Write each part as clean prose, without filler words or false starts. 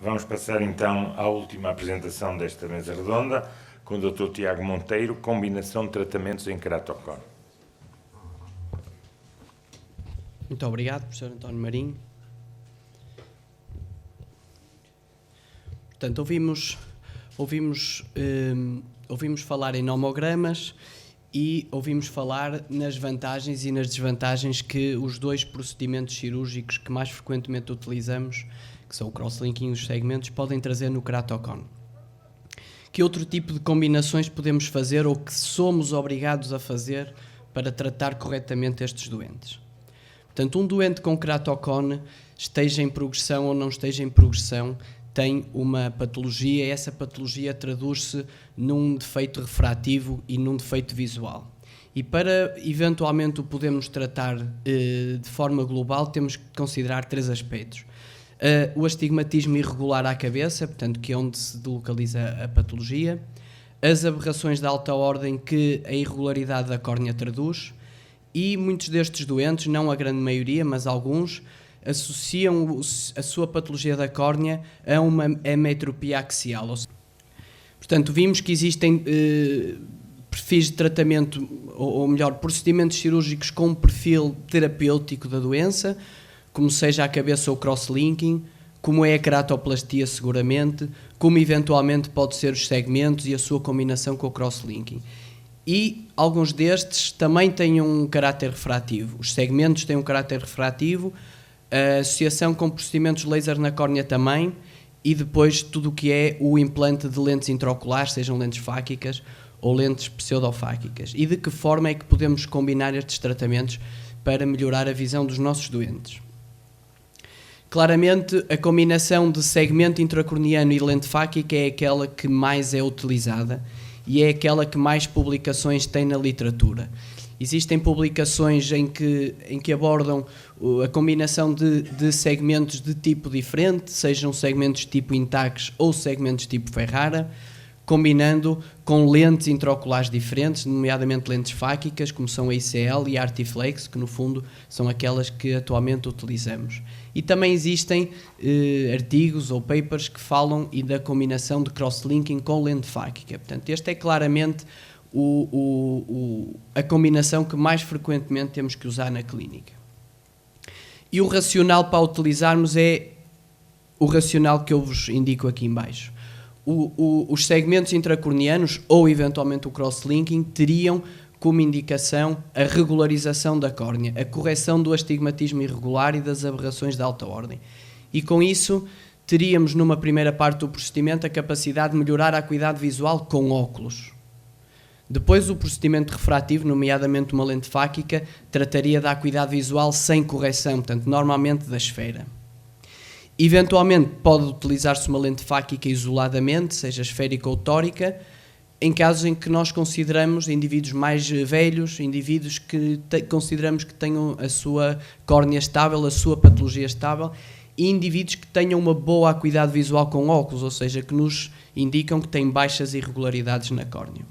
Vamos passar então à última apresentação desta mesa redonda, com o Dr. Tiago Monteiro, combinação de tratamentos em Keratoconus. Muito obrigado, professor António Marinho. Portanto, ouvimos falar em nomogramas e ouvimos falar nas vantagens e nas desvantagens que os dois procedimentos cirúrgicos que mais frequentemente utilizamos, que são o crosslinking e os segmentos, podem trazer no Keratoconus. Que outro tipo de combinações podemos fazer ou que somos obrigados a fazer para tratar corretamente estes doentes? Portanto, um doente com Keratoconus, esteja em progressão ou não esteja em progressão, tem uma patologia e essa patologia traduz-se num defeito refrativo e num defeito visual. E para eventualmente o podermos tratar de forma global, temos que considerar três aspectos. O astigmatismo irregular à cabeça, portanto, que é onde se localiza a patologia, as aberrações de alta ordem que a irregularidade da córnea traduz, e muitos destes doentes, não a grande maioria, mas alguns, associam a sua patologia da córnea a uma hemetropia axial. Portanto, vimos que existem perfis de tratamento, ou melhor, procedimentos cirúrgicos com um perfil terapêutico da doença, como seja a cabeça ou crosslinking, como é a keratoplastia seguramente, como eventualmente pode ser os segmentos e a sua combinação com o crosslinking. E alguns destes também têm um caráter refrativo. Os segmentos têm um caráter refrativo, a associação com procedimentos laser na córnea também, e depois tudo o que é o implante de lentes intraoculares, sejam lentes fáquicas ou lentes pseudofáquicas. E de que forma é que podemos combinar estes tratamentos para melhorar a visão dos nossos doentes? Claramente, a combinação de segmento intracorneano e lente fáquica é aquela que mais é utilizada e é aquela que mais publicações tem na literatura. Existem publicações em que abordam a combinação de segmentos de tipo diferente, sejam segmentos tipo Intacs ou segmentos tipo Ferrara, combinando com lentes intraoculares diferentes, nomeadamente lentes fáquicas, como são a ICL e a Artiflex, que no fundo são aquelas que atualmente utilizamos. E também existem artigos ou papers que falam da combinação de crosslinking com lente fáquica. Portanto, esta é claramente a combinação que mais frequentemente temos que usar na clínica. E o racional para utilizarmos é o racional que eu vos indico aqui em baixo. Os segmentos intracorneanos ou eventualmente o crosslinking teriam como indicação a regularização da córnea, a correção do astigmatismo irregular e das aberrações de alta ordem. E com isso teríamos numa primeira parte do procedimento a capacidade de melhorar a acuidade visual com óculos. Depois o procedimento refrativo, nomeadamente uma lente fáquica, trataria da acuidade visual sem correção, portanto normalmente da esfera. Eventualmente pode utilizar-se uma lente fáquica isoladamente, seja esférica ou tórica, em casos em que nós consideramos indivíduos mais velhos, indivíduos que consideramos que tenham a sua córnea estável, a sua patologia estável, e indivíduos que tenham uma boa acuidade visual com óculos, ou seja, que nos indicam que têm baixas irregularidades na córnea.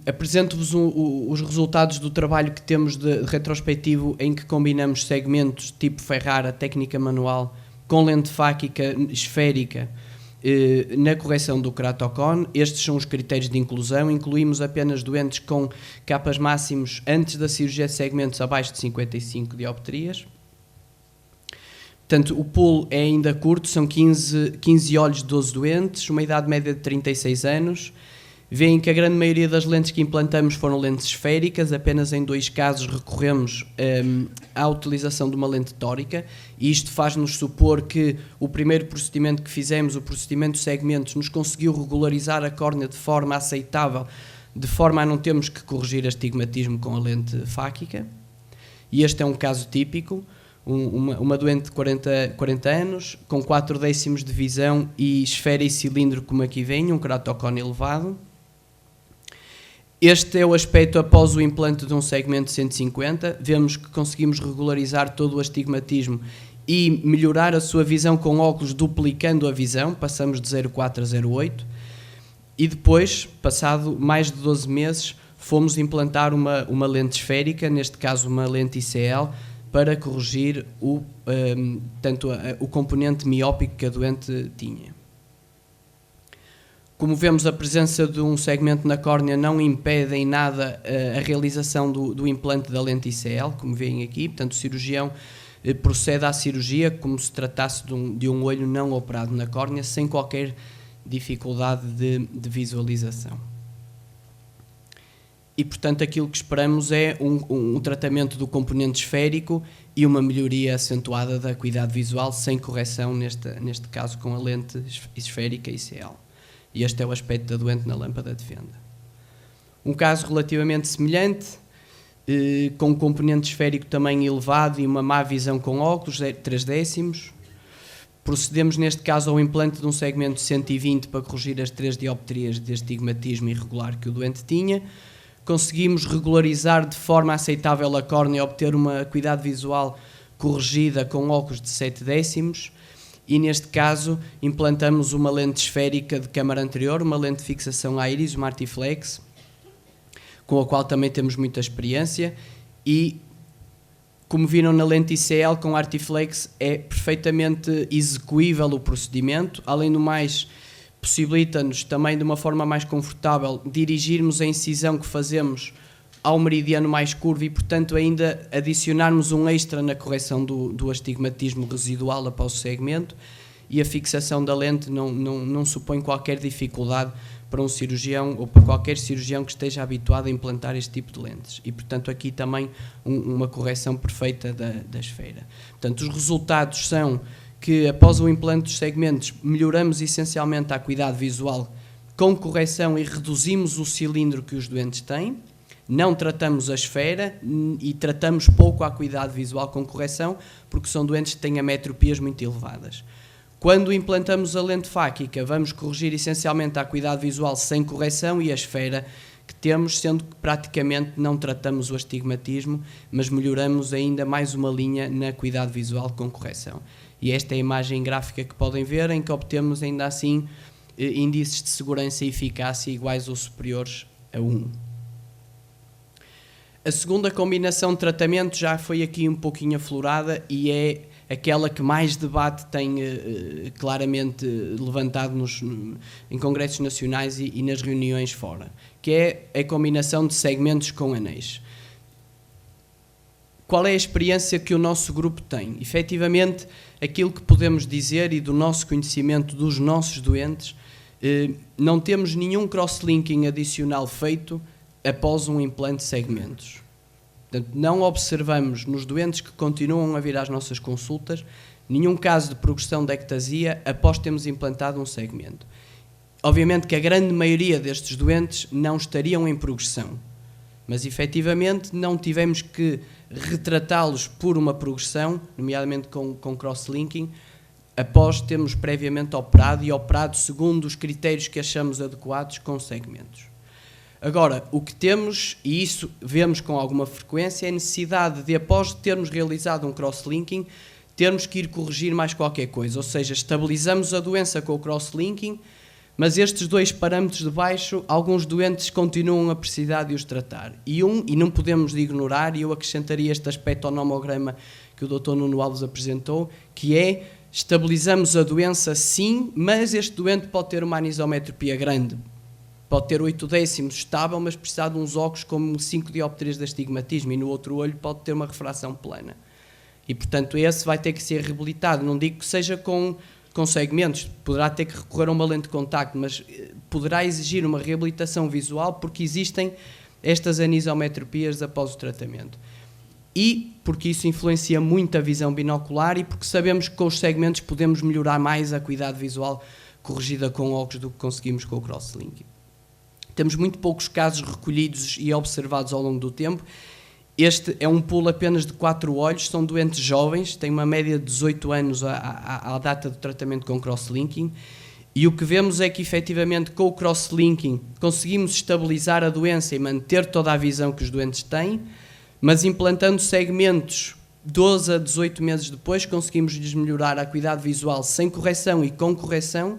Apresento-vos os resultados do trabalho que temos de retrospectivo em que combinamos segmentos tipo Ferrara, técnica manual, com lente fáquica esférica na correção do Keratoconus. Estes são os critérios de inclusão. Incluímos apenas doentes com capas máximos antes da cirurgia de segmentos abaixo de 55 dioptrias. Portanto, o pool é ainda curto, são 15 olhos de 12 doentes, uma idade média de 36 anos. Veem que a grande maioria das lentes que implantamos foram lentes esféricas, apenas em 2 casos recorremos à utilização de uma lente tórica, e isto faz-nos supor que o primeiro procedimento que fizemos, o procedimento de segmentos, nos conseguiu regularizar a córnea de forma aceitável, de forma a não termos que corrigir astigmatismo com a lente fáquica. E este é um caso típico, uma doente de 40 anos, com 4/10 de visão e esfera e cilindro, como aqui vem, um Keratoconus elevado. Este é o aspecto após o implante de um segmento de 150. Vemos que conseguimos regularizar todo o astigmatismo e melhorar a sua visão com óculos, duplicando a visão, passamos de 0,4 a 0,8. E depois, passado mais de 12 meses, fomos implantar uma lente esférica, neste caso uma lente ICL, para corrigir o componente miópico que a doente tinha. Como vemos, a presença de um segmento na córnea não impede em nada a realização do implante da lente ICL, como veem aqui. Portanto, o cirurgião procede à cirurgia como se tratasse de um olho não operado na córnea, sem qualquer dificuldade de visualização. E, portanto, aquilo que esperamos é um tratamento do componente esférico e uma melhoria acentuada da acuidade visual, sem correção, neste caso com a lente esférica ICL. E este é o aspecto da doente na lâmpada de fenda. Um caso relativamente semelhante, com um componente esférico também elevado e uma má visão com óculos, 3/10. Procedemos neste caso ao implante de um segmento de 120 para corrigir as 3 dioptrias de astigmatismo irregular que o doente tinha. Conseguimos regularizar de forma aceitável a córnea e obter uma acuidade visual corrigida com óculos de 7/10. E neste caso implantamos uma lente esférica de câmara anterior, uma lente de fixação à íris, uma Artiflex, com a qual também temos muita experiência, e como viram na lente ICL com a Artiflex é perfeitamente execuível o procedimento. Além do mais, possibilita-nos também de uma forma mais confortável dirigirmos a incisão que fazemos ao meridiano mais curvo e, portanto, ainda adicionarmos um extra na correção do astigmatismo residual após o segmento, e a fixação da lente não supõe qualquer dificuldade para um cirurgião ou para qualquer cirurgião que esteja habituado a implantar este tipo de lentes. E, portanto, aqui também uma correção perfeita da esfera. Portanto, os resultados são que, após o implante dos segmentos, melhoramos essencialmente a acuidade visual com correção e reduzimos o cilindro que os doentes têm. Não tratamos a esfera e tratamos pouco a acuidade visual com correção, porque são doentes que têm ametropias muito elevadas. Quando implantamos a lente fáquica, vamos corrigir essencialmente a acuidade visual sem correção e a esfera que temos, sendo que praticamente não tratamos o astigmatismo, mas melhoramos ainda mais uma linha na acuidade visual com correção. E esta é a imagem gráfica que podem ver, em que obtemos ainda assim índices de segurança e eficácia iguais ou superiores a 1. A segunda combinação de tratamento já foi aqui um pouquinho aflorada e é aquela que mais debate tem claramente levantado em congressos nacionais e nas reuniões fora, que é a combinação de segmentos com anéis. Qual é a experiência que o nosso grupo tem? Efetivamente, aquilo que podemos dizer e do nosso conhecimento dos nossos doentes, não temos nenhum cross-linking adicional feito após um implante de segmentos. Portanto, não observamos nos doentes que continuam a vir às nossas consultas nenhum caso de progressão de ectasia após termos implantado um segmento. Obviamente que a grande maioria destes doentes não estariam em progressão, mas efetivamente não tivemos que retratá-los por uma progressão, nomeadamente com cross-linking, após termos previamente operado e operado segundo os critérios que achamos adequados com segmentos. Agora, o que temos, e isso vemos com alguma frequência, é a necessidade de, após termos realizado um cross-linking, termos que ir corrigir mais qualquer coisa, ou seja, estabilizamos a doença com o cross-linking, mas estes dois parâmetros de baixo, alguns doentes continuam a precisar de os tratar. E não podemos ignorar, e eu acrescentaria este aspecto ao nomograma que o Dr. Nuno Alves apresentou, que é, estabilizamos a doença sim, mas este doente pode ter uma anisometropia grande. Pode ter 8/10 estável, mas precisar de uns óculos com 5 dioptrias de astigmatismo, e no outro olho pode ter uma refração plana. E, portanto, esse vai ter que ser reabilitado. Não digo que seja com segmentos, poderá ter que recorrer a uma lente de contacto, mas poderá exigir uma reabilitação visual porque existem estas anisometropias após o tratamento. E porque isso influencia muito a visão binocular e porque sabemos que com os segmentos podemos melhorar mais a acuidade visual corrigida com óculos do que conseguimos com o cross-linking. Temos muito poucos casos recolhidos e observados ao longo do tempo. Este é um pool apenas de 4 olhos, são doentes jovens, têm uma média de 18 anos à data do tratamento com cross-linking, e o que vemos é que, efetivamente, com o cross-linking conseguimos estabilizar a doença e manter toda a visão que os doentes têm, mas implantando segmentos 12 a 18 meses depois, conseguimos-lhes melhorar a acuidade visual sem correção e com correção,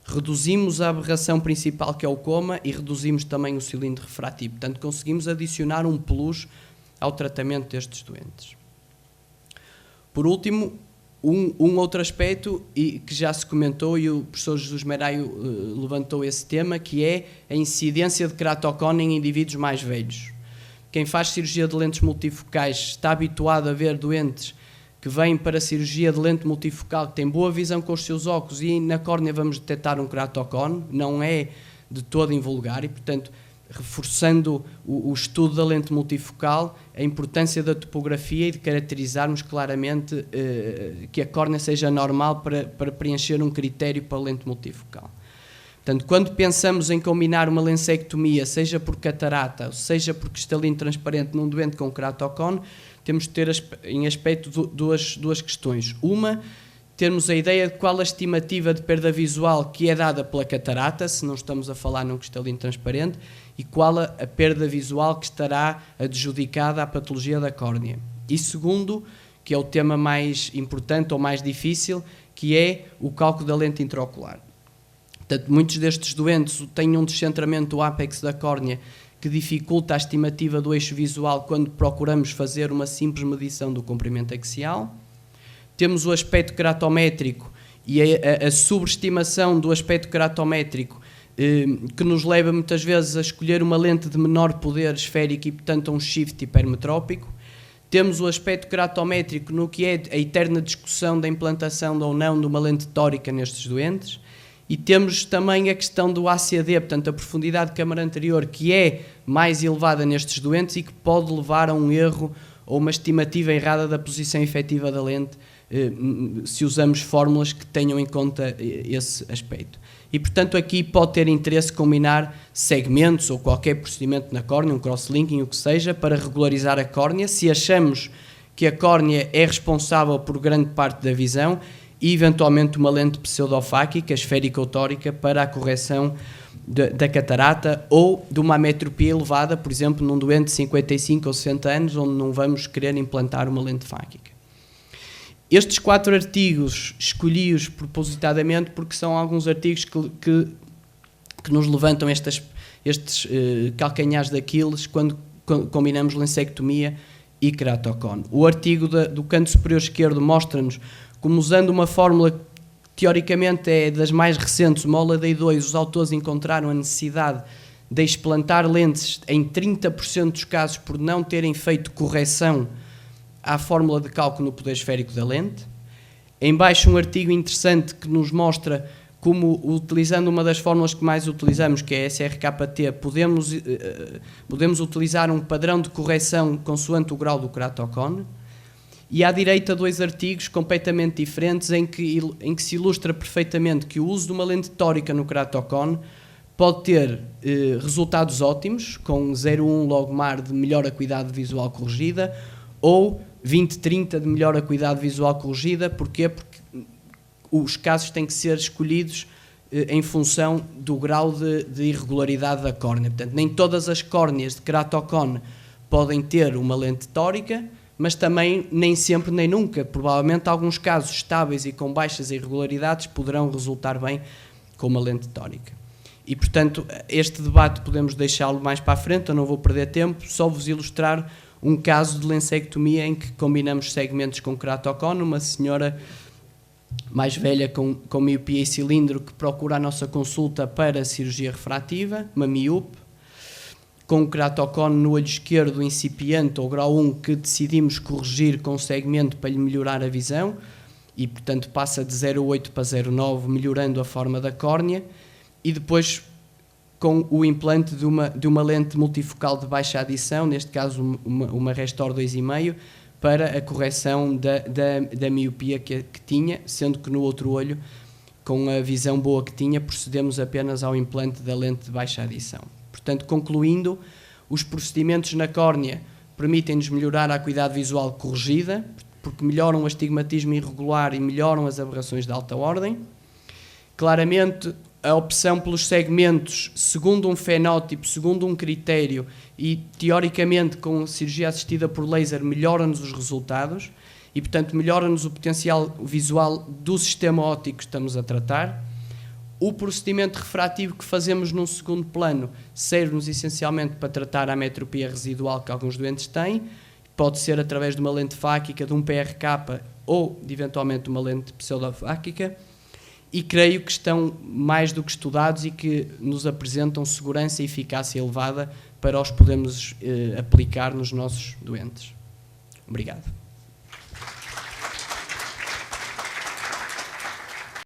reduzimos a aberração principal, que é o coma, e reduzimos também o cilindro refrativo. Portanto, conseguimos adicionar um plus ao tratamento destes doentes. Por último, um outro aspecto e que já se comentou, e o professor Jesus Meraio levantou esse tema, que é a incidência de queratocone em indivíduos mais velhos. Quem faz cirurgia de lentes multifocais está habituado a ver doentes que vêm para a cirurgia de lente multifocal, que têm boa visão com os seus óculos, e na córnea vamos detectar um queratocone, não é de todo invulgar, e portanto, reforçando o estudo da lente multifocal, a importância da topografia e de caracterizarmos claramente que a córnea seja normal para preencher um critério para a lente multifocal. Portanto, quando pensamos em combinar uma lensectomia, seja por catarata, seja por cristalino transparente num doente com queratocone, temos de ter em aspecto duas questões. Uma, termos a ideia de qual a estimativa de perda visual que é dada pela catarata, se não estamos a falar num cristalino transparente, e qual a perda visual que estará adjudicada à patologia da córnea. E segundo, que é o tema mais importante ou mais difícil, que é o cálculo da lente intraocular. Portanto, muitos destes doentes têm um descentramento do ápex da córnea que dificulta a estimativa do eixo visual quando procuramos fazer uma simples medição do comprimento axial. Temos o aspecto queratométrico e a sobreestimação do aspecto queratométrico que nos leva muitas vezes a escolher uma lente de menor poder esférico e, portanto, a um shift hipermetrópico. Temos o aspecto queratométrico no que é a eterna discussão da implantação ou não de uma lente tórica nestes doentes. E temos também a questão do ACD, portanto, a profundidade de câmara anterior, que é mais elevada nestes doentes e que pode levar a um erro ou uma estimativa errada da posição efetiva da lente, se usamos fórmulas que tenham em conta esse aspecto. E, portanto, aqui pode ter interesse combinar segmentos ou qualquer procedimento na córnea, um crosslinking, o que seja, para regularizar a córnea, se achamos que a córnea é responsável por grande parte da visão, e eventualmente uma lente pseudofáquica, esférico-tórica, para a correção da catarata ou de uma ametropia elevada, por exemplo, num doente de 55 ou 60 anos, onde não vamos querer implantar uma lente fáquica. Estes 4 artigos escolhi-os propositadamente porque são alguns artigos que nos levantam estes calcanhares de Aquiles quando combinamos lensectomia e queratocone. O artigo do canto superior esquerdo mostra-nos como, usando uma fórmula que teoricamente é das mais recentes, uma Holliday 2, os autores encontraram a necessidade de explantar lentes em 30% dos casos por não terem feito correção à fórmula de cálculo no poder esférico da lente. Em baixo, um artigo interessante que nos mostra como, utilizando uma das fórmulas que mais utilizamos, que é a SRKT, podemos utilizar um padrão de correção consoante o grau do queratocone. E à direita, 2 artigos completamente diferentes em que se ilustra perfeitamente que o uso de uma lente tórica no queratocone pode ter resultados ótimos, com 0,1 logmar de melhor acuidade visual corrigida, ou 20/30 de melhor acuidade visual corrigida. Porquê? Porque os casos têm que ser escolhidos em função do grau de irregularidade da córnea. Portanto, nem todas as córneas de queratocone podem ter uma lente tórica, mas também nem sempre nem nunca. Provavelmente alguns casos estáveis e com baixas irregularidades poderão resultar bem com uma lente tórica. E, portanto, este debate podemos deixá-lo mais para a frente, eu não vou perder tempo, só vos ilustrar um caso de lensectomia em que combinamos segmentos com queratocone, uma senhora mais velha com miopia e cilindro que procura a nossa consulta para cirurgia refrativa, uma miúpe, com queratocone no olho esquerdo incipiente ou grau 1 que decidimos corrigir com segmento para lhe melhorar a visão e, portanto, passa de 0,8 para 0,9, melhorando a forma da córnea, e depois com o implante de uma lente multifocal de baixa adição, neste caso uma Restor 2,5, para a correção da miopia que tinha, sendo que no outro olho, com a visão boa que tinha, procedemos apenas ao implante da lente de baixa adição. Portanto, concluindo, os procedimentos na córnea permitem-nos melhorar a acuidade visual corrigida, porque melhoram o astigmatismo irregular e melhoram as aberrações de alta ordem. Claramente, a opção pelos segmentos, segundo um fenótipo, segundo um critério e, teoricamente, com cirurgia assistida por laser, melhora-nos os resultados e, portanto, melhora-nos o potencial visual do sistema óptico que estamos a tratar. O procedimento refrativo que fazemos num segundo plano serve-nos essencialmente para tratar a ametropia residual que alguns doentes têm. Pode ser através de uma lente fáquica, de um PRK ou de eventualmente uma lente pseudofáquica, e creio que estão mais do que estudados e que nos apresentam segurança e eficácia elevada para os podermos aplicar nos nossos doentes. Obrigado.